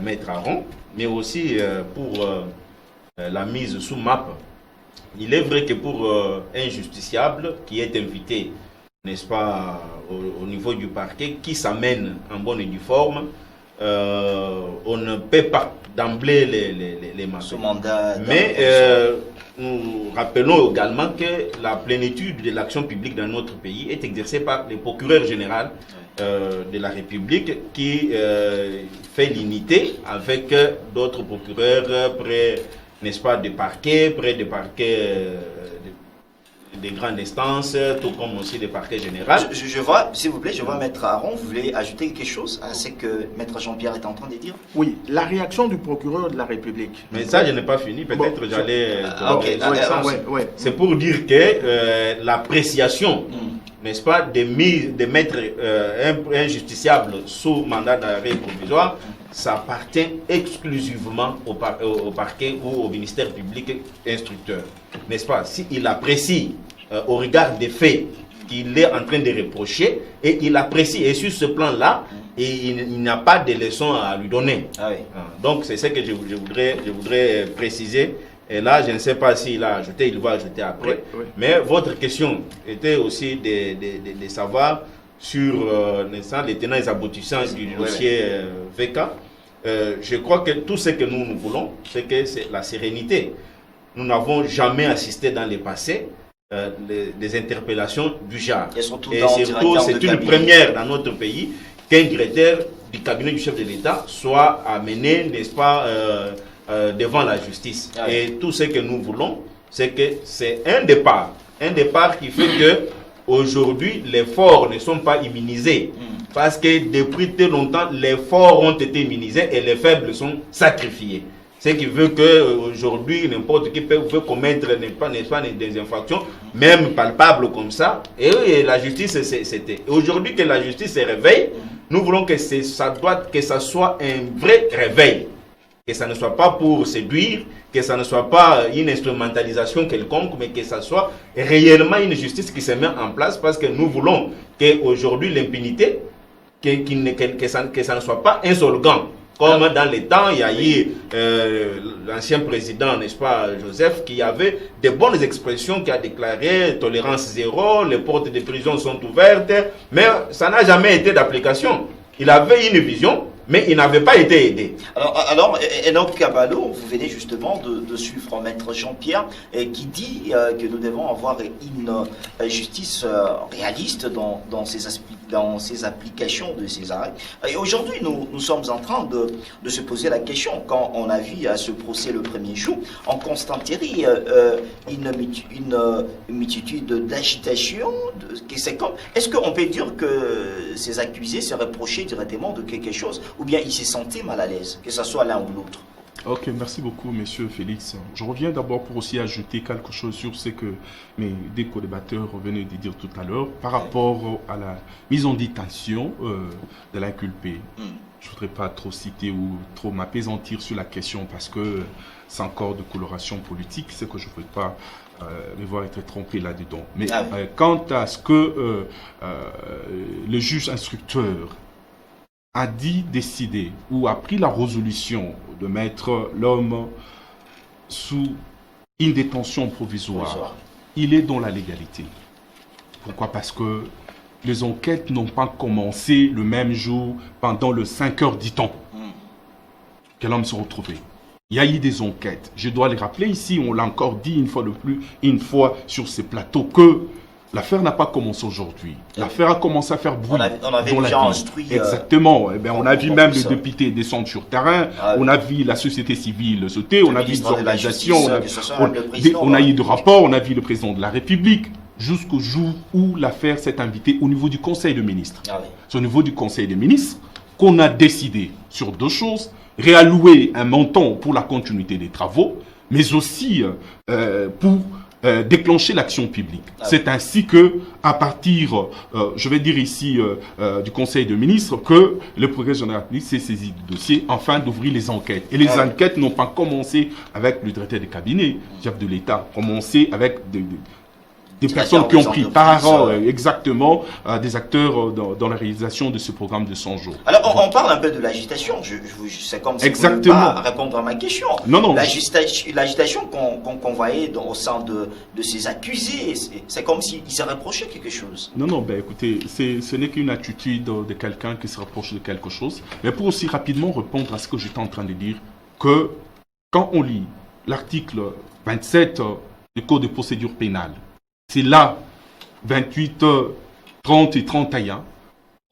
Maître Aron, mais aussi pour la mise sous map. Il est vrai que pour un justiciable qui est invité, n'est-ce pas, au niveau du parquet, qui s'amène en bonne et due forme, on ne peut pas d'emblée les mandats. Mais nous rappelons également que la plénitude de l'action publique dans notre pays est exercée par le procureur général de la République qui fait l'unité avec d'autres procureurs près, n'est-ce pas, des parquets, près des parquets des grandes instances, tout comme aussi des parquets généraux. Je vois, s'il vous plaît, je vois Maître Aron, vous voulez ajouter quelque chose à ce que Maître Jean-Pierre est en train de dire? Oui, la réaction du procureur de la République. Mais ça, je n'ai pas fini, peut-être j'allais... C'est pour dire que l'appréciation, n'est-ce pas, de mettre un justiciable sous mandat d'arrêt provisoire, ça appartient exclusivement au parquet ou au ministère public instructeur. N'est-ce pas? S'il apprécie au regard des faits qu'il est en train de reprocher, et il apprécie, et sur ce plan-là, il n'a pas de leçons à lui donner. Donc c'est ce que je voudrais préciser. Et là, je ne sais pas s'il a ajouté, il va ajouter après. Mais votre question était aussi de savoir sur les tenants et aboutissants du dossier VK. Je crois que tout ce que nous voulons, c'est que c'est la sérénité. Nous n'avons jamais assisté dans le passé des interpellations du genre. Et surtout, c'est une première dans notre pays qu'un directeur du cabinet du chef de l'État soit amené, n'est-ce pas, devant la justice. Et tout ce que nous voulons, c'est que c'est un départ qui fait que aujourd'hui les forts ne sont pas immunisés. Parce que depuis très longtemps, les forts ont été immunisés et les faibles sont sacrifiés. Ce qui veut qu'aujourd'hui, n'importe qui peut commettre des infractions, même palpables comme ça. Et la justice, c'était. Aujourd'hui que la justice se réveille, nous voulons que ça soit un vrai réveil. Que ça ne soit pas pour séduire, que ça ne soit pas une instrumentalisation quelconque, mais que ça soit réellement une justice qui se met en place, parce que nous voulons qu'aujourd'hui l'impunité, que ça ne soit pas un slogan. Comme dans les temps, il y a eu l'ancien président, n'est-ce pas, Joseph, qui avait de bonnes expressions, qui a déclaré tolérance zéro, les portes de prison sont ouvertes, mais ça n'a jamais été d'application. Il avait une vision, mais ils n'avaient pas été aidés. Alors Enoch Kabalo, vous venez justement de suivre Maître Jean-Pierre qui dit que nous devons avoir une justice réaliste dans ces applications de ces arrêts. Et aujourd'hui, nous sommes en train de se poser la question, quand on a vu à ce procès le premier jour, en constaterait une multitude d'agitations. Est-ce qu'on peut dire que ces accusés se reprochaient directement de quelque chose, ou bien ils se sentaient mal à l'aise, que ce soit l'un ou l'autre? Ok, merci beaucoup, monsieur Félix. Je reviens d'abord pour aussi ajouter quelque chose sur ce que mes deux co-débatteurs venaient de dire tout à l'heure par rapport à la mise en détention de l'inculpé. Je ne voudrais pas trop citer ou trop m'apaisantir sur la question parce que c'est encore de coloration politique, c'est que je ne veux pas devoir être trompé là-dedans. Mais quant à ce que le juge instructeur a décidé ou a pris la résolution de mettre l'homme sous une détention provisoire, il est dans la légalité. Pourquoi? Parce que les enquêtes n'ont pas commencé le même jour pendant le 5 heures du temps que l'homme se retrouvait. Il y a eu des enquêtes. Je dois les rappeler ici, on l'a encore dit une fois sur ces plateaux, que l'affaire n'a pas commencé aujourd'hui. L'affaire a commencé à faire bruit. On avait déjà instruit. Exactement. On a vu même le député descendre sur terrain. On a vu la société civile sauter. On a vu des organisations. On a eu des rapports. On a vu le président de la République. Jusqu'au jour où l'affaire s'est invitée au niveau du Conseil des ministres. C'est au niveau du Conseil des ministres qu'on a décidé sur deux choses. Réallouer un montant pour la continuité des travaux, mais aussi pour déclencher l'action publique. C'est ainsi que, à partir, je vais dire ici, du Conseil des ministres, que le procureur général s'est saisi du dossier afin d'ouvrir les enquêtes. Et les enquêtes n'ont pas commencé avec le directeur de cabinet, chef de l'État, commencé avec des personnes qui ont pris part exactement des acteurs dans la réalisation de ce programme de 100 jours. Alors, on parle un peu de l'agitation. C'est comme si vous ne pouvez pas répondre à ma question. Non. L'agitation qu'on voyait au sein de ces accusés, c'est comme s'ils se reprochaient quelque chose. Non, écoutez, ce n'est qu'une attitude de quelqu'un qui se reproche de quelque chose. Mais pour aussi rapidement répondre à ce que j'étais en train de dire, que quand on lit l'article 27 du Code de procédure pénale, c'est là, 28, 30 et 31,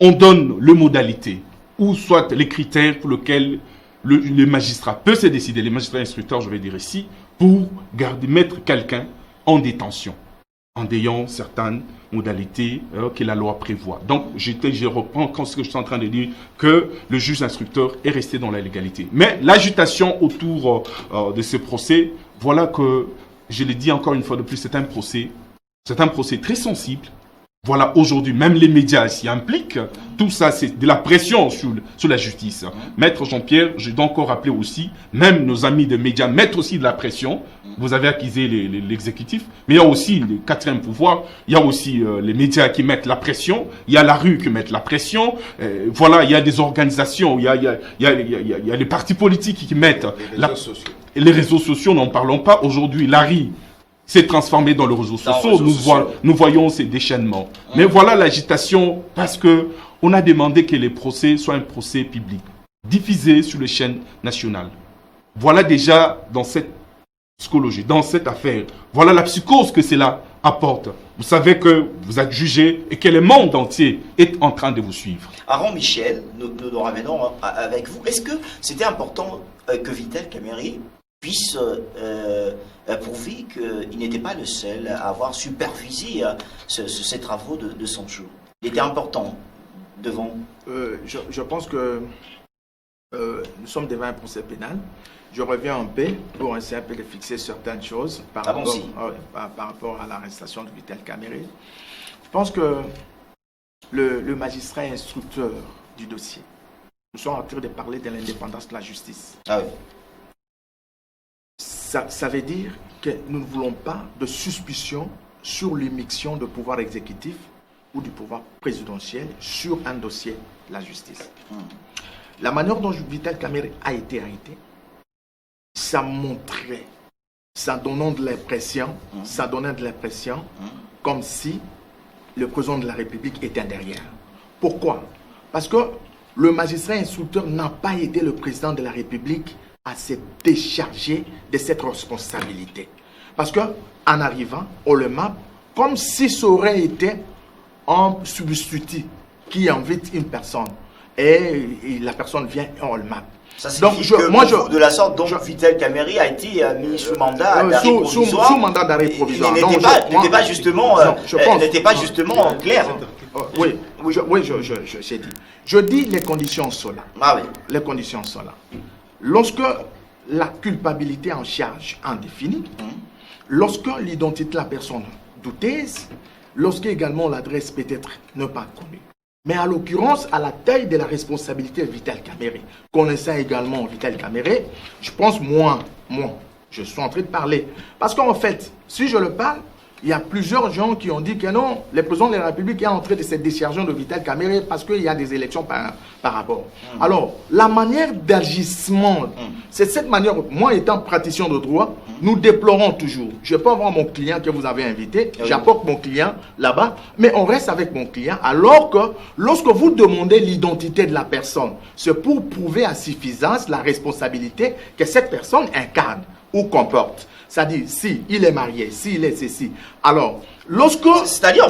on donne les modalités, ou soit les critères pour lesquels le magistrat peut se décider, les magistrats instructeurs, je vais dire ici, pour mettre quelqu'un en détention, en ayant certaines modalités que la loi prévoit. Donc, je reprends ce que je suis en train de dire, que le juge instructeur est resté dans la légalité. Mais l'agitation autour de ce procès, voilà que, je l'ai dit encore une fois de plus, c'est un procès très sensible. Voilà, aujourd'hui, même les médias s'y impliquent. Tout ça, c'est de la pression sur la justice. Maître Jean-Pierre, je dois encore rappeler aussi, même nos amis des médias mettent aussi de la pression. Vous avez accusé l'exécutif, mais il y a aussi le quatrième pouvoir, il y a aussi les médias qui mettent la pression, il y a la rue qui met la pression, voilà, il y a des organisations, il y a les partis politiques qui mettent... Les réseaux sociaux, n'en parlons pas. Aujourd'hui, la rue s'est transformé dans les réseaux sociaux. Nous voyons ces déchaînements. Mais voilà l'agitation parce que on a demandé que les procès soient un procès public, diffusé sur les chaînes nationales. Voilà déjà dans cette psychologie, dans cette affaire, voilà la psychose que cela apporte. Vous savez que vous êtes jugé et que le monde entier est en train de vous suivre. Aaron Michel, nous revenons avec vous. Est-ce que c'était important que Vital Kamerhe puisse prouver qu'il n'était pas le seul à avoir supervisé ces travaux de 100 jours? Il était important devant. Je pense que nous sommes devant un procès pénal. Je reviens en paix pour essayer un peu de fixer certaines choses par rapport à l'arrestation de Vital Kamerhe. Je pense que le magistrat instructeur du dossier, nous sommes en train de parler de l'indépendance de la justice. Ah oui. Ça veut dire que nous ne voulons pas de suspicion sur l'immixtion du pouvoir exécutif ou du pouvoir présidentiel sur un dossier de la justice. La manière dont Vital Kamerhe a été arrêté, ça montrait, ça donnait de l'impression, comme si le président de la République était derrière. Pourquoi? Parce que le magistrat instructeur n'a pas aidé le président de la République à se décharger de cette responsabilité. Parce qu'en arrivant, on le map comme si ça aurait été un substitut qui invite une personne. Et la personne vient et on le map. Ça signifie de la sorte dont Vital Kamerhe a été mis sous mandat d'arrêt provisoire. Sous mandat d'arrêt provisoire. Il n'était pas justement clair. Oui, j'ai dit. Je dis les conditions sont là. Ah oui. Les conditions sont là. Lorsque la culpabilité en charge en définie, lorsque l'identité de la personne douteuse, lorsque également l'adresse peut-être n'est pas connue. Mais à l'occurrence, à la taille de la responsabilité de Vital Kamerhe, connaissant également Vital Kamerhe, je pense moi, je suis en train de parler. Parce qu'en fait, si je le parle, il y a plusieurs gens qui ont dit que non, le président de la République est en train de se décharger de Vital Kamerhe parce qu'il y a des élections par rapport. Alors, la manière d'agissement, c'est cette manière, moi étant praticien de droit, nous déplorons toujours. Je peux avoir mon client que vous avez invité, j'apporte mon client là-bas, mais on reste avec mon client, alors que lorsque vous demandez l'identité de la personne, c'est pour prouver à suffisance la responsabilité que cette personne incarne ou comporte. C'est-à-dire, si il est marié, s'il est ceci. Alors, lorsque... C'est-à-dire,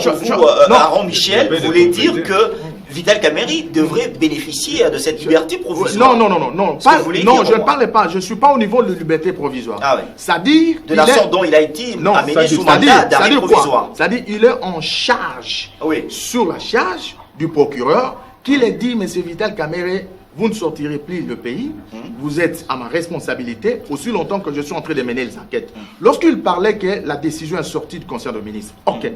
Aaron Michel voulait dire que Vital Kamerhe devrait bénéficier de cette liberté provisoire. Non, je ne parlais pas. Je ne suis pas au niveau de la liberté provisoire. Ah ouais. C'est-à-dire... De la sorte dont il a été amené sous mandat d'arrêt provisoire. C'est-à-dire, il est en charge, sur la charge du procureur, qu'il ait dit, M. Vital Kamerhe, vous ne sortirez plus le pays, vous êtes à ma responsabilité aussi longtemps que je suis en train de mener les enquêtes. Lorsqu'il parlait que la décision est sortie du Conseil de ministres, ok.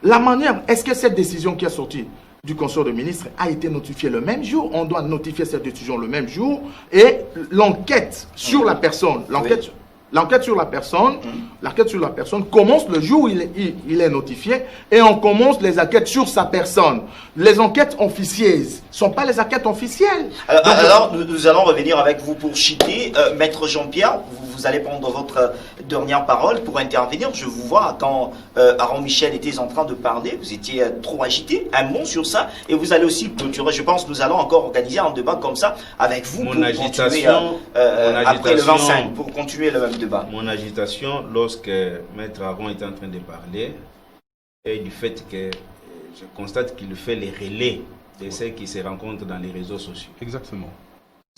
La manière, est-ce que cette décision qui est sortie du Conseil de ministres a été notifiée le même jour? On doit notifier cette décision le même jour. Et l'enquête sur la personne, l'enquête sur la personne commence le jour où il est notifié et on commence les enquêtes sur sa personne. Les enquêtes officielles ne sont pas les enquêtes officielles. Alors nous allons revenir avec vous pour chiquer. Maître Jean-Pierre, vous allez prendre votre dernière parole pour intervenir. Je vous vois quand Aaron Michel était en train de parler, vous étiez trop agité. Un mot sur ça et vous allez aussi clôturer. Je pense que nous allons encore organiser un débat comme ça avec vous pour continuer après le 25 pour continuer le même débat. Mon agitation lorsque Maître Aaron est en train de parler est du fait que je constate qu'il fait les relais de ceux qui se rencontrent dans les réseaux sociaux. Exactement.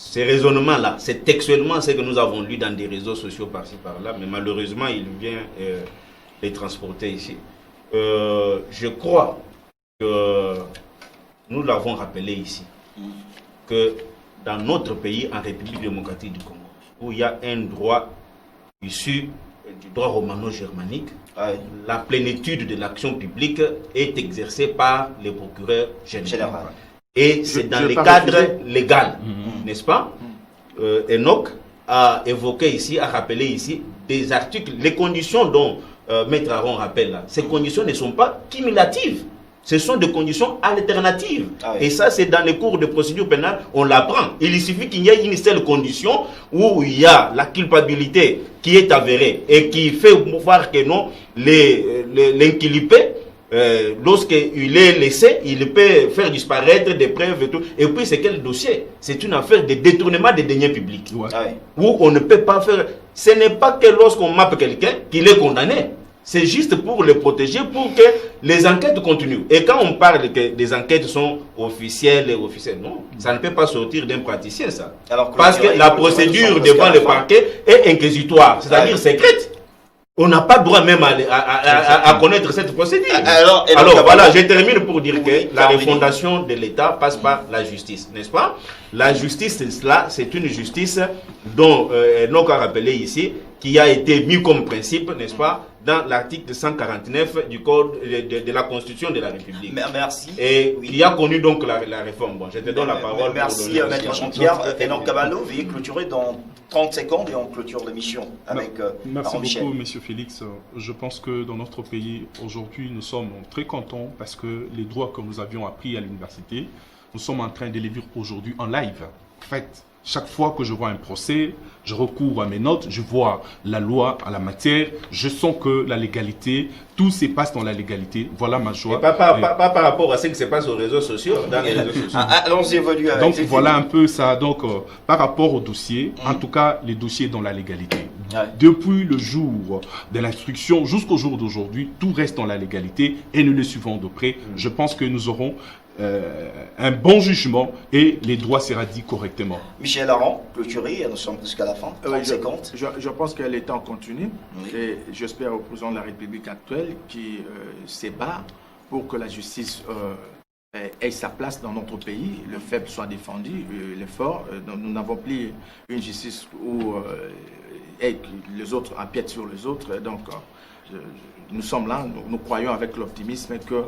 Ces raisonnements-là, c'est textuellement ce que nous avons lu dans des réseaux sociaux par-ci par-là, mais malheureusement, il vient les transporter ici. Je crois que nous l'avons rappelé ici, que dans notre pays, en République démocratique du Congo, où il y a un droit issu du droit romano-germanique, la plénitude de l'action publique est exercée par les procureurs généraux. Et c'est dans le cadre légal, n'est-ce pas? Enoch a évoqué ici, a rappelé ici des articles, les conditions dont Maître Aaron rappelle là. Ces conditions ne sont pas cumulatives. Ce sont des conditions alternatives. Et ça, c'est dans les cours de procédure pénale, on l'apprend. Il suffit qu'il y ait une seule condition où il y a la culpabilité qui est avérée et qui fait voir que non, l'inculpé, lorsqu'il est laissé, il peut faire disparaître des preuves et tout. Et puis, c'est quel dossier? C'est une affaire de détournement des deniers publics. Où on ne peut pas faire... Ce n'est pas que lorsqu'on mappe quelqu'un qu'il est condamné. C'est juste pour le protéger, pour que les enquêtes continuent. Et quand on parle que les enquêtes sont officielles et officielles, non, ça ne peut pas sortir d'un praticien, ça. Parce que la procédure devant le parquet est inquisitoire, c'est-à-dire secrète. On n'a pas droit même à connaître cette procédure. Alors voilà, je termine pour dire que la refondation de l'État passe par la justice, n'est-ce pas? La justice, c'est une justice dont Enoch a rappelé ici, qui a été mis comme principe, n'est-ce pas, dans l'article 149 du Code de la Constitution de la République. Merci. Et qui a connu donc la réforme. Bon, je te donne la parole. Merci, Maître Jean-Pierre. Enoch Caballo, veuillez clôturer dans 30 secondes et on clôture l'émission avec Merci Aaron Michel. beaucoup, Monsieur Félix. Je pense que dans notre pays, aujourd'hui, nous sommes très contents parce que les droits que nous avions appris à l'université, nous sommes en train de les vivre aujourd'hui en live. En fait, Chaque fois que je vois un procès, je recours à mes notes, je vois la loi à la matière, je sens que la légalité, tout se passe dans la légalité. Voilà ma joie. Et pas par rapport à ce qui se passe aux réseaux sociaux, dans les réseaux sociaux. Allons évoluer avec. Donc voilà un peu ça. Donc par rapport au dossier, en tout cas les dossiers dans la légalité. Ouais. Depuis le jour de l'instruction jusqu'au jour d'aujourd'hui, tout reste dans la légalité et nous le suivons de près. Je pense que nous aurons un bon jugement et les droits sera dit correctement. Michel Aron, clôturé, nous sommes presque à la fin. Je pense que les temps continuent et j'espère au président de la République actuelle qui se bat pour que la justice ait sa place dans notre pays, le faible soit défendu, le fort. Nous n'avons plus une justice où les autres empiètent sur les autres. Donc, nous sommes là, nous croyons avec l'optimisme que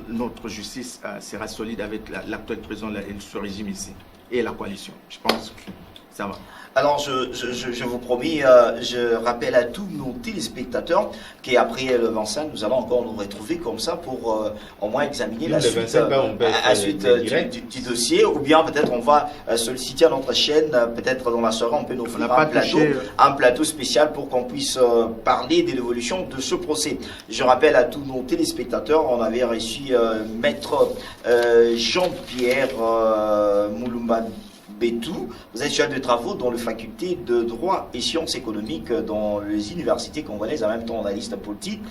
notre justice sera solide avec l'actuel président et ce régime ici, et la coalition. Je pense que ça va. Alors, je vous promets, je rappelle à tous nos téléspectateurs qu'après le 25, nous allons encore nous retrouver comme ça pour au moins examiner la suite, du dossier, ou bien peut-être on va solliciter à notre chaîne, peut-être dans la soirée, on peut nous offrir un plateau spécial pour qu'on puisse parler de l'évolution de ce procès. Je rappelle à tous nos téléspectateurs, on avait reçu maître Jean-Pierre Moulumba Bétou. Vous êtes chef de travaux dans la faculté de droit et sciences économiques dans les universités congolaises, en même temps analyste politique.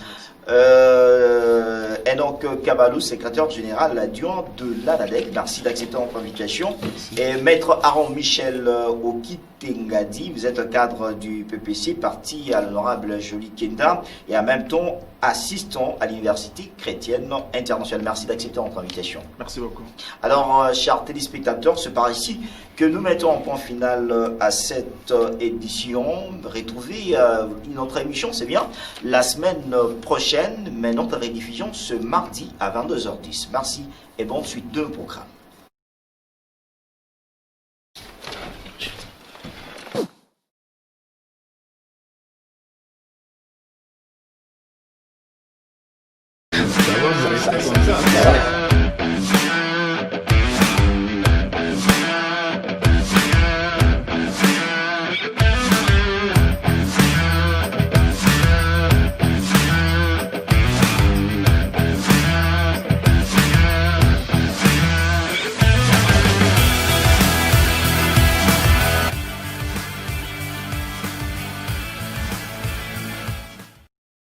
Enoch Kabalou, secrétaire général adjoint de l'ANADEC. Merci d'accepter notre invitation. Et maître Aaron Michel Okitengadi, vous êtes cadre du PPC, parti à l'honorable Jolie Kenda et en même temps assistant à l'université chrétienne internationale. Merci d'accepter notre invitation. Merci beaucoup. Alors, chers téléspectateurs, c'est par ici que nous mettons un point final à cette édition. Retrouvez notre émission, c'est bien, la semaine prochaine, mais notre rediffusion ce mardi à 22h10. Merci et bonne suite de programme. Ça va,